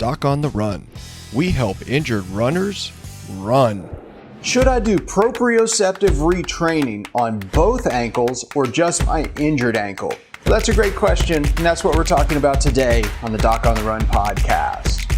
Doc on the Run. We help injured runners run. Should I do proprioceptive retraining on both ankles or just my injured ankle? Well, that's a great question, and that's what we're talking about today on the Doc on the Run podcast.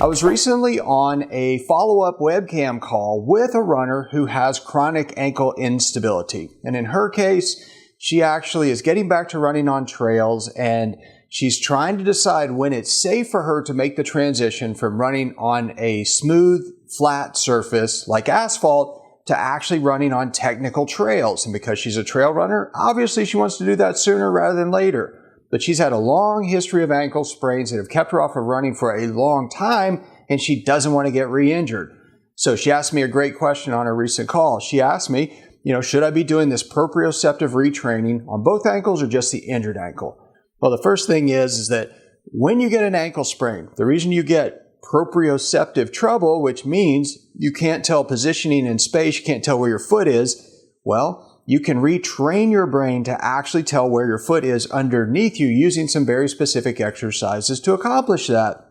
I was recently on a follow-up webcam call with a runner who has chronic ankle instability. And in her case, she actually is getting back to running on trails, and she's trying to decide when it's safe for her to make the transition from running on a smooth, flat surface like asphalt to actually running on technical trails. And because she's a trail runner, obviously she wants to do that sooner rather than later. But she's had a long history of ankle sprains that have kept her off of running for a long time, and she doesn't want to get re-injured. So she asked me a great question on a recent call. She asked me, should I be doing this proprioceptive retraining on both ankles or just the injured ankle? Well, the first thing is that when you get an ankle sprain, the reason you get proprioceptive trouble, which means you can't tell positioning in space, you can't tell where your foot is, well, you can retrain your brain to actually tell where your foot is underneath you using some very specific exercises to accomplish that.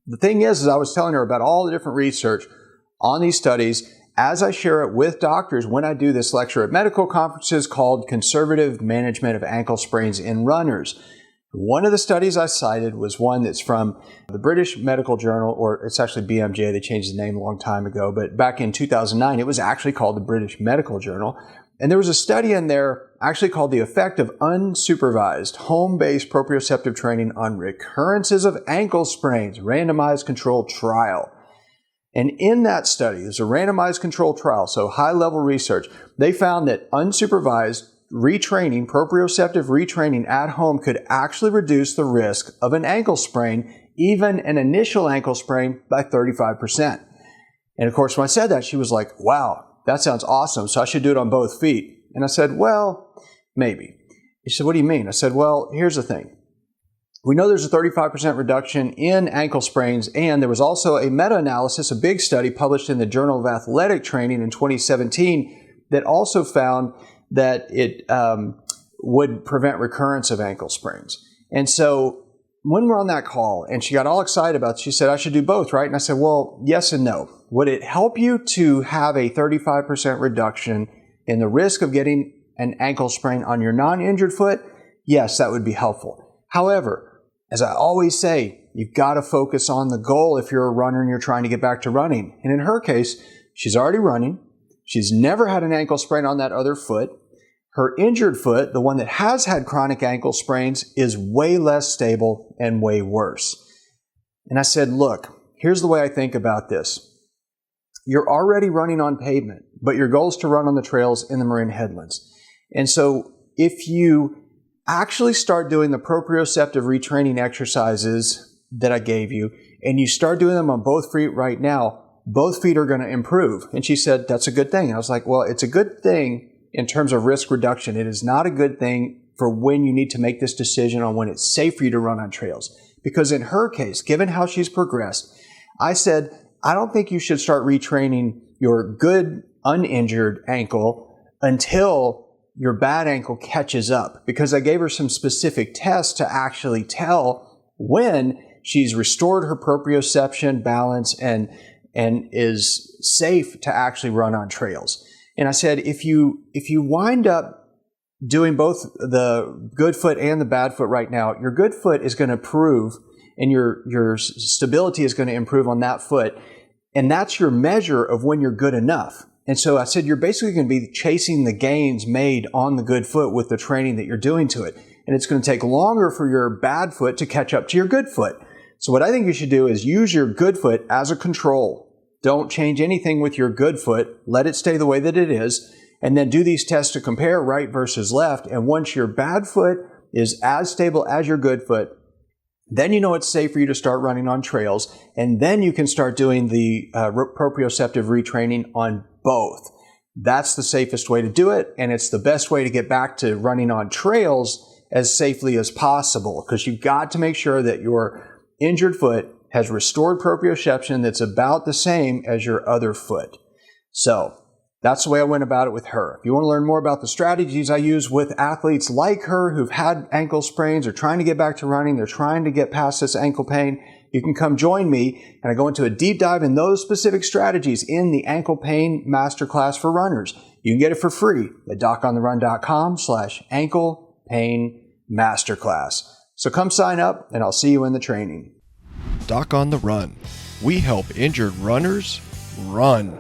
The thing is I was telling her about all the different research on these studies as I share it with doctors when I do this lecture at medical conferences called Conservative Management of Ankle Sprains in Runners. One of the studies I cited was one that's from the British Medical Journal, or it's actually BMJ, they changed the name a long time ago, but back in 2009, it was actually called the British Medical Journal. And there was a study in there actually called The Effect of Unsupervised Home-Based Proprioceptive Training on Recurrences of Ankle Sprains, randomized controlled trial. And in that study, there's a randomized controlled trial, so high-level research, they found that unsupervised retraining, proprioceptive retraining at home could actually reduce the risk of an ankle sprain, even an initial ankle sprain, by 35%. And of course, when I said that, she was like, wow, that sounds awesome, so I should do it on both feet. And I said, well, maybe. She said, what do you mean? I said, well, here's the thing. We know there's a 35% reduction in ankle sprains, and there was also a meta-analysis, a big study published in the Journal of Athletic Training in 2017 that also found that it would prevent recurrence of ankle sprains. And so when we're on that call and she got all excited about it, she said, I should do both, right? And I said, well, yes and no. Would it help you to have a 35% reduction in the risk of getting an ankle sprain on your non-injured foot? Yes, that would be helpful. However, as I always say, you've got to focus on the goal if you're a runner and you're trying to get back to running. And in her case, she's already running. She's never had an ankle sprain on that other foot. Her injured foot, the one that has had chronic ankle sprains, is way less stable and way worse. And I said, look, here's the way I think about this. You're already running on pavement, but your goal is to run on the trails in the Marin Headlands. And so if you actually start doing the proprioceptive retraining exercises that I gave you, and you start doing them on both feet right now, both feet are going to improve. And she said, that's a good thing. And I was like, well, it's a good thing in terms of risk reduction. It is not a good thing for when you need to make this decision on when it's safe for you to run on trails. Because in her case, given how she's progressed, I said, I don't think you should start retraining your good uninjured ankle until your bad ankle catches up. Because I gave her some specific tests to actually tell when she's restored her proprioception balance and is safe to actually run on trails. And I said, if you wind up doing both the good foot and the bad foot right now, your good foot is going to improve and your stability is going to improve on that foot. And that's your measure of when you're good enough. And so I said, you're basically going to be chasing the gains made on the good foot with the training that you're doing to it. And it's going to take longer for your bad foot to catch up to your good foot. So what I think you should do is use your good foot as a control. Don't change anything with your good foot. Let it stay the way that it is. And then do these tests to compare right versus left. And once your bad foot is as stable as your good foot, then you know it's safe for you to start running on trails. And then you can start doing the proprioceptive retraining on both. That's the safest way to do it. And it's the best way to get back to running on trails as safely as possible. Because you've got to make sure that your injured foot has restored proprioception that's about the same as your other foot. So That's the way I went about it with her. If you want to learn more about the strategies I use with athletes like her who've had ankle sprains or trying to get back to running, they're trying to get past this ankle pain, you can come join me and I go into a deep dive in those specific strategies in the ankle pain masterclass for runners. You can get it for free at docontheRun.com/ankle pain masterclass. So come sign up and I'll see you in the training. Doc on the Run. We help injured runners run.